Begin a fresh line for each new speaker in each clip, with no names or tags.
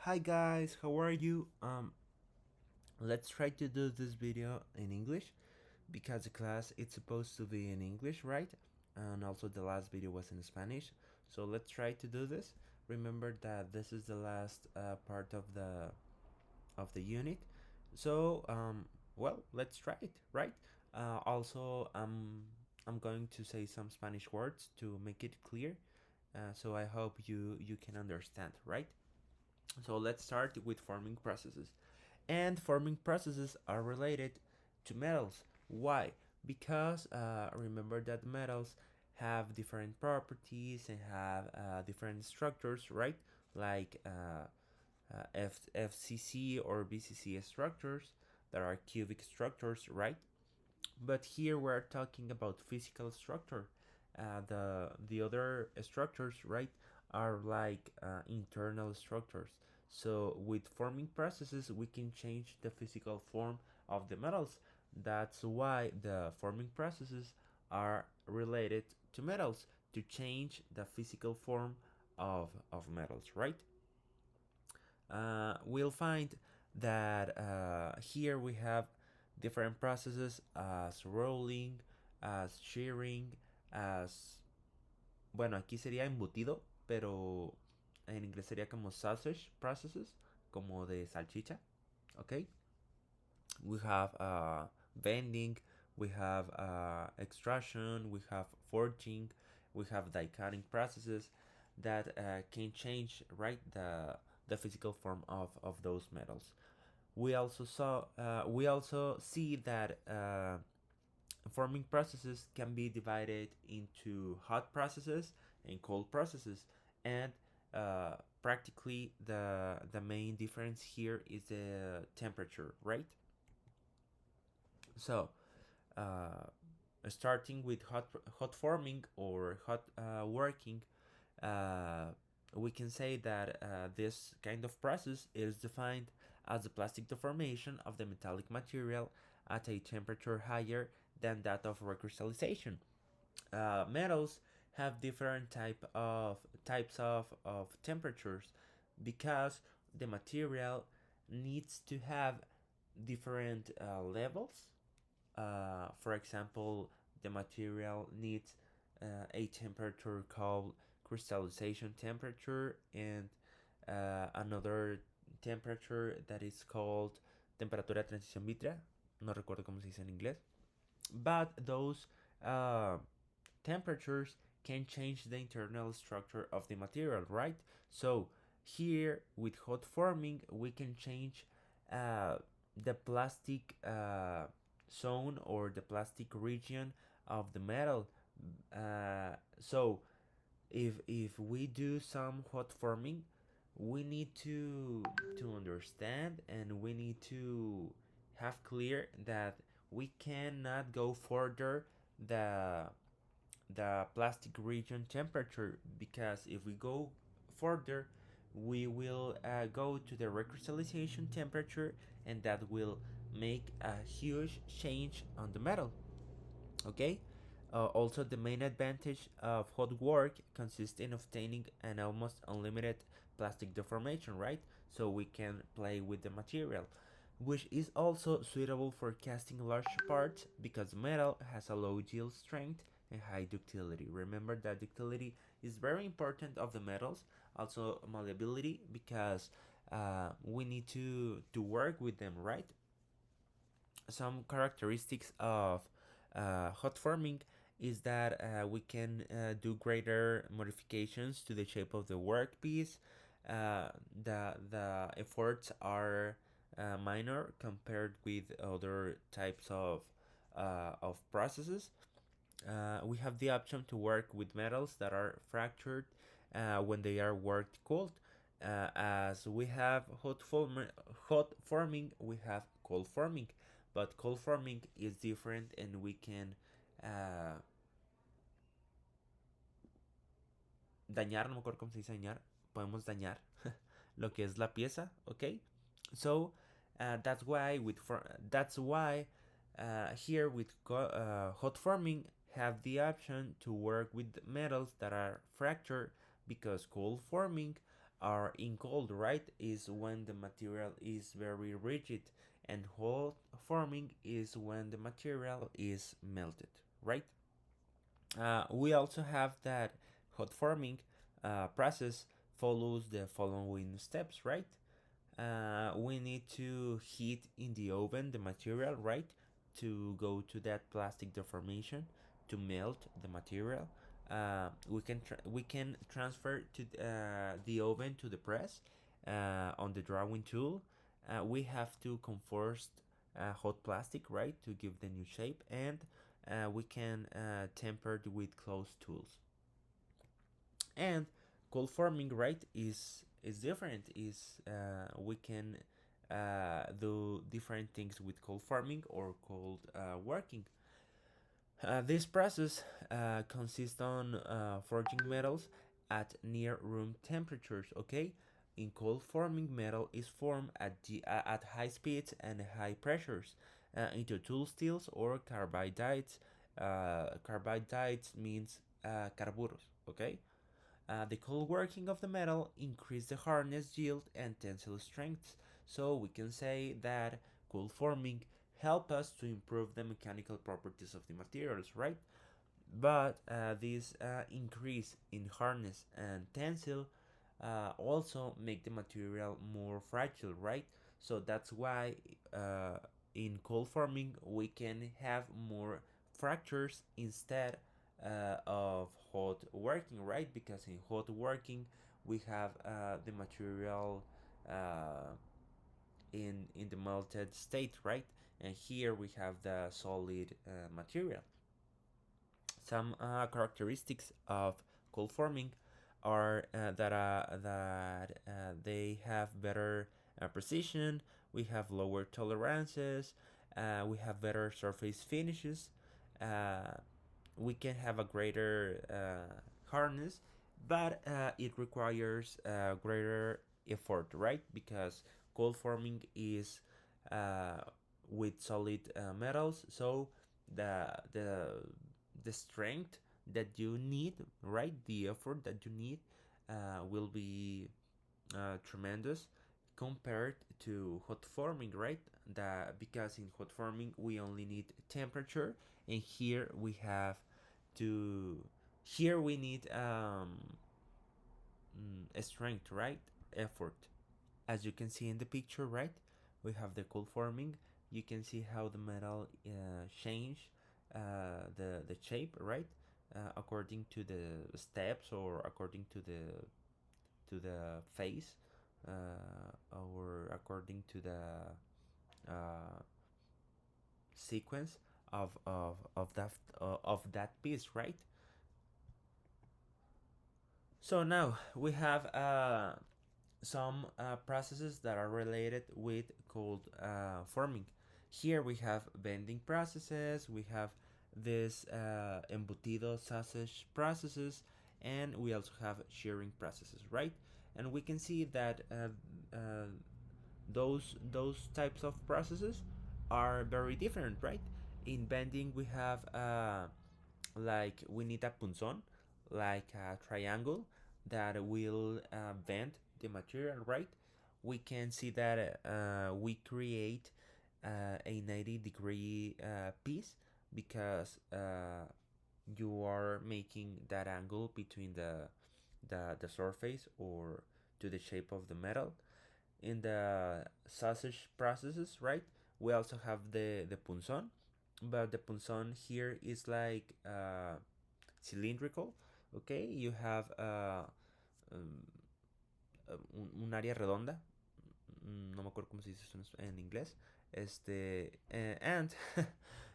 Hi guys, how are you? Let's try to do this video in English because the class it's supposed to be in English, right? And also the last video was in Spanish. So let's try to do this. Remember that this is the last part of the unit. So well, let's try it, right? Also, I'm going to say some Spanish words to make it clear. So I hope you can understand, right? So let's start with forming processes. And forming processes are related to metals. Why? Because remember that metals have different properties and have different structures, right? Like FCC or BCC structures that are cubic structures, right? But here we're talking about physical structure. The other structures, right, are like internal structures. So with forming processes, we can change the physical form of the metals. That's why the forming processes are related to metals to change the physical form of metals, right? We'll find that here we have different processes as rolling, as shearing, as bueno, aquí sería embutido, pero en inglés sería como sausage processes, como de salchicha, okay? We have bending, we have extrusion, we have forging, we have die cutting processes that can change, right, the physical form of those metals. We also see that forming processes can be divided into hot processes and cold processes, and practically the main difference here is the temperature, right? So starting with hot forming or hot working, uh, we can say that this kind of process is defined as the plastic deformation of the metallic material at a temperature higher than that of recrystallization. Metals have different types of temperatures because the material needs to have different levels. For example, the material needs a temperature called crystallization temperature and another temperature that is called temperatura de transición vitrea. No recuerdo cómo se dice en inglés. But those uh, temperatures can change the internal structure of the material, right? So here with hot forming, we can change uh, the plastic zone or the plastic region of the metal. So if we do some hot forming, we need to understand and we need to have clear that we cannot go further the plastic region temperature, because if we go further we will go to the recrystallization temperature, and that will make a huge change on the metal, okay? Also, the main advantage of hot work consists in obtaining an almost unlimited plastic deformation, right? So we can play with the material, which is also suitable for casting large parts because metal has a low yield strength and high ductility. Remember that ductility is very important of the metals, also malleability, because we need to work with them, right? Some characteristics of hot forming is that we can do greater modifications to the shape of the workpiece. The efforts are minor compared with other types of processes. We have the option to work with metals that are fractured when they are worked cold. As we have hot forming, we have cold forming, but cold forming is different, and we can dañar, no me acuerdo cómo se dice dañar, podemos dañar lo que es la pieza, okay? So that's why here with hot forming have the option to work with metals that are fractured, because cold forming are in cold, right, is when the material is very rigid, and hot forming is when the material is melted, right? We also have that hot forming process follows the following steps, right? We need to heat in the oven the material, right, to go to that plastic deformation to melt the material. We can transfer to the oven to the press on the drawing tool. We have to conforce hot plastic, right, to give the new shape, and we can temper it with closed tools. And cold forming, right, is different. Is We can do different things with cold forming or cold working. This process consists on forging metals at near room temperatures. Okay, in cold forming, metal is formed at high speeds and high pressures into tool steels or carbidites. Carbidites means carburos. Okay, the cold working of the metal increase the hardness, yield, and tensile strength. So we can say that cold forming help us to improve the mechanical properties of the materials, right? But this increase in hardness and tensile also make the material more fragile, right? So that's why in cold forming we can have more fractures instead of hot working, right? Because in hot working we have the material uh, in the melted state, right? And here we have the solid material. Some characteristics of cold forming are that they have better precision. We have lower tolerances. We have better surface finishes. Uh, we can have a greater hardness, but it requires greater effort, right? Because cold forming is uh, with solid metals, so the the the strength that you need, right? The effort that you need will be tremendous compared to hot forming, right? Because in hot forming we only need temperature, and here we have to here we need strength, right? Effort. As you can see in the picture, right? We have the cold forming. You can see how the metal change the shape, right? According to the steps or according to the face, or according to the uh, sequence of that piece, right? So now we have some processes that are related with cold forming. Here we have bending processes, we have this embutido sausage processes, and we also have shearing processes, right? And we can see that those types of processes are very different, right? In bending, we have like we need a punzon, like a triangle that will bend the material, right? We can see that we create a 90-degree piece because you are making that angle between the surface or to the shape of the metal. In the sausage processes, right, we also have the punzon, but the punzon here is like cylindrical. Okay, you have um, un área redonda. No me acuerdo cómo se dice eso en inglés.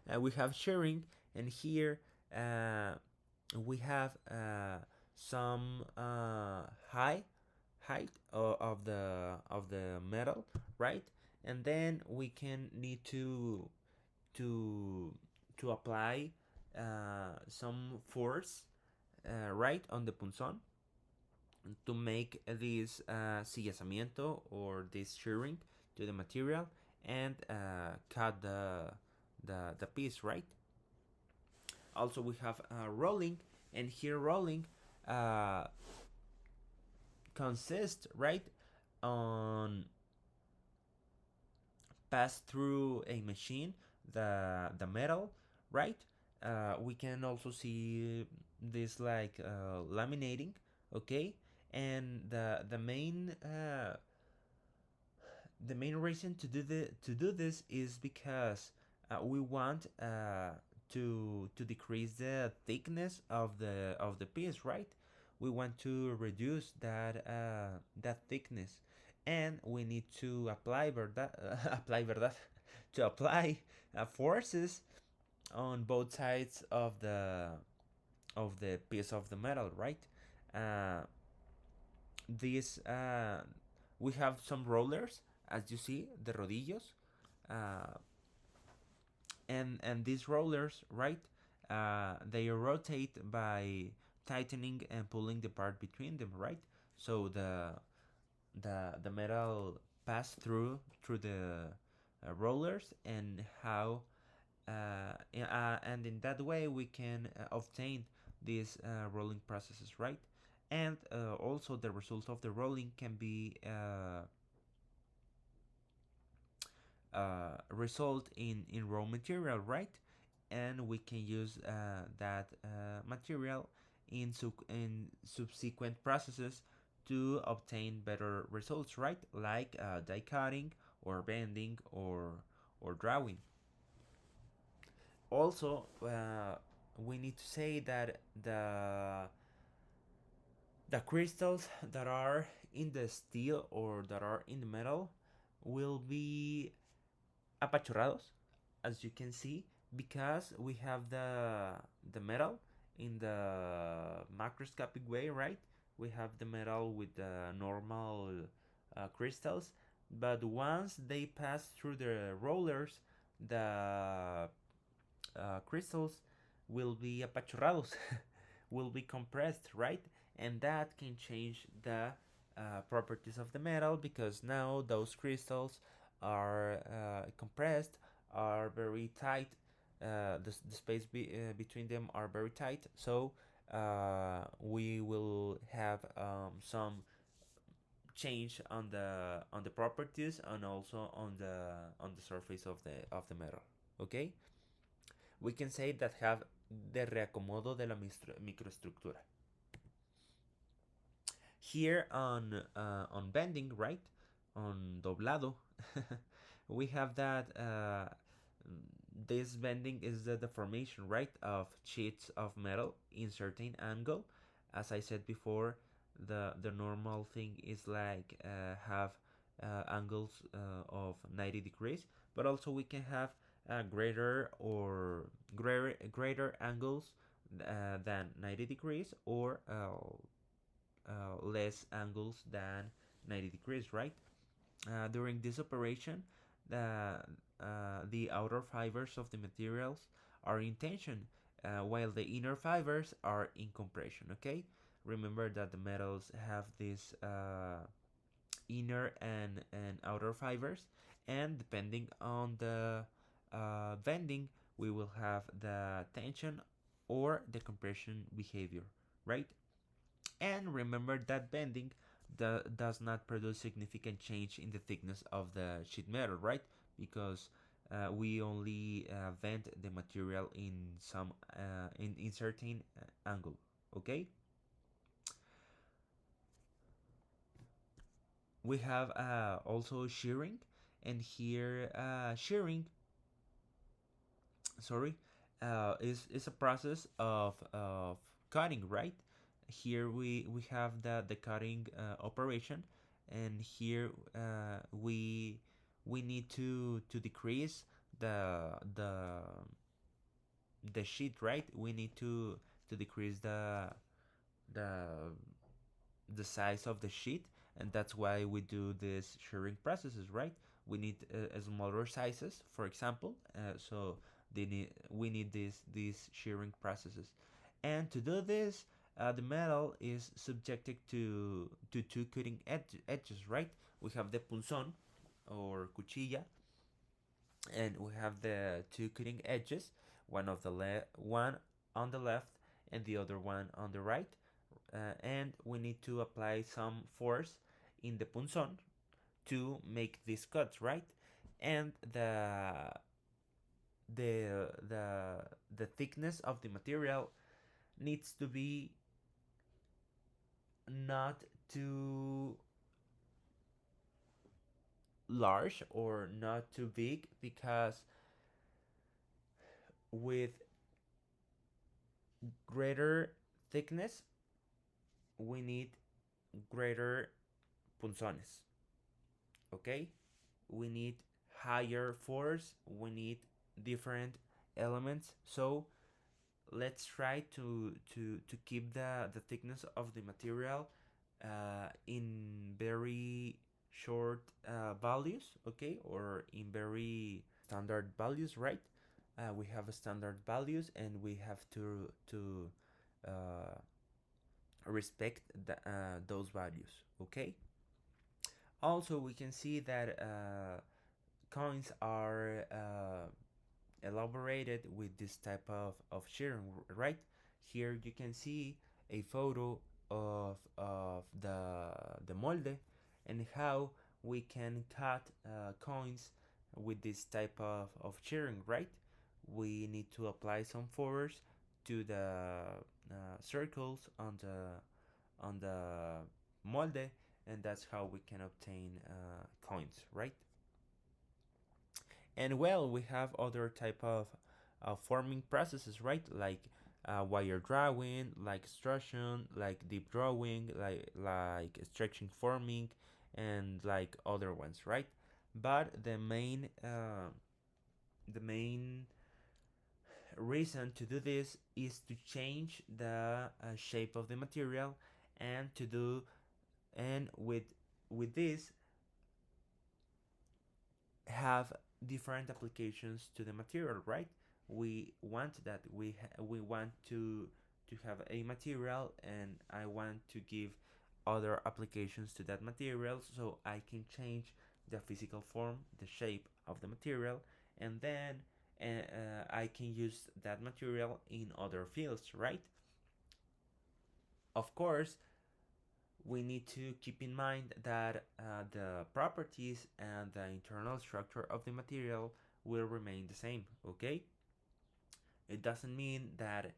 And we have shearing, and here uh, we have some height of the metal, right? And then we can need to to apply some force, right, on the punzon to make this sillazamiento or this shearing to the material and cut the piece, right? Also, we have rolling, and here rolling uh, consists, right, on pass through a machine the metal, right. We can also see this like laminating, okay. And the main reason to do this is because we want to decrease the thickness of the piece, right. We want to reduce that thickness, and we need to apply verdad, apply verdad, to apply forces on both sides of the piece of the metal, right. uh, this We have some rollers, as you see, the rodillos, uh, and these rollers, right, they rotate by tightening and pulling the part between them, right. So the metal pass through the rollers, and how and in that way we can obtain these rolling processes, right. And also the result of the rolling can be result in raw material, right. And we can use that material in subsequent processes to obtain better results, right, like die cutting or bending or drawing. Also, we need to say that the crystals that are in the steel or that are in the metal will be apachurrados, as you can see, because we have the metal in the macroscopic way, right. We have the metal with the normal crystals, but once they pass through the rollers, the crystals will be apachurrados, will be compressed, right? And that can change the properties of the metal, because now those crystals are compressed, are very tight. The space between them are very tight, so we will have some change on the properties and also on the surface of the metal. Okay, we can say that have de reacomodo de la microestructura. Here on bending, right, on doblado, we have that this bending is the deformation, right, of sheets of metal in certain angle. As I said before, the normal thing is like have angles of 90 degrees, but also we can have greater angles than 90 degrees, or less angles than 90 degrees, right. During this operation, the outer fibers of the materials are in tension, while the inner fibers are in compression, okay. Remember that the metals have these inner and outer fibers, and depending on the bending, we will have the tension or the compression behavior, right. And remember that bending does not produce significant change in the thickness of the sheet metal, right? Because we only bend the material in some in certain angle. Okay. We have also shearing, and here shearing, sorry, is a process of cutting, right. Here we have the cutting operation, and here we need to decrease the the sheet, right. We need to decrease the the size of the sheet, and that's why we do these shearing processes, right. We need smaller sizes, for example, so we need these shearing processes. And to do this, the metal is subjected to two cutting edges, right. We have the punzon or cuchilla, and we have the two cutting edges, one on the left and the other one on the right. and we need to apply some force in the punzon to make these cuts, right? And the thickness of the material needs to be not too large or not too big, because with greater thickness we need greater punzones. Okay, we need higher force, we need different elements. So let's try to keep the thickness of the material in very short values, okay, or in very standard values, right? We have a standard values and we have to uh, respect those values, okay. Also we can see that coins are elaborated with this type of shearing, right? Here you can see a photo of the molde and how we can cut coins with this type of shearing, right? We need to apply some force to the circles on the molde, and that's how we can obtain coins, right? And well, we have other type of forming processes, right? Like wire drawing, like extrusion, like deep drawing, like stretching forming, and like other ones, right? But the main reason to do this is to change the shape of the material, and to do and with this have different applications to the material, right? We want that we want to have a material, and I want to give other applications to that material, so I can change the physical form, the shape of the material, and then I can use that material in other fields, right? Of course, we need to keep in mind that the properties and the internal structure of the material will remain the same, okay? It doesn't mean that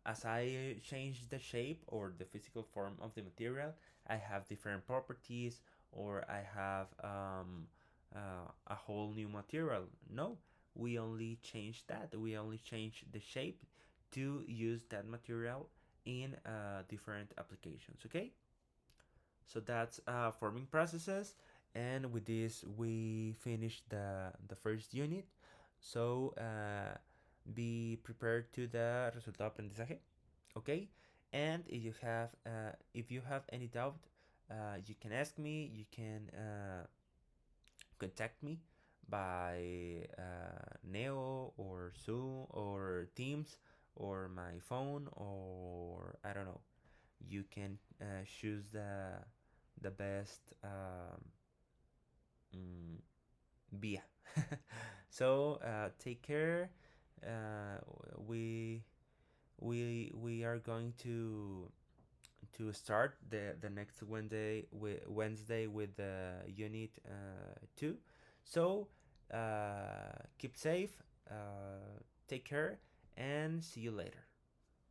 as I change the shape or the physical form of the material, I have different properties, or I have a whole new material. No, we only change that. We only change the shape to use that material in different applications, okay? So that's forming processes, and with this we finish the first unit. So be prepared to the resultado aprendizaje, okay? And if you have any doubt, you can ask me. You can contact me by Neo or Zoom or Teams or my phone, or I don't know. You can choose the best mm, via. So take care. Uh, we we are going to start the next Wednesday with the unit 2. So keep safe. Take care and see you later.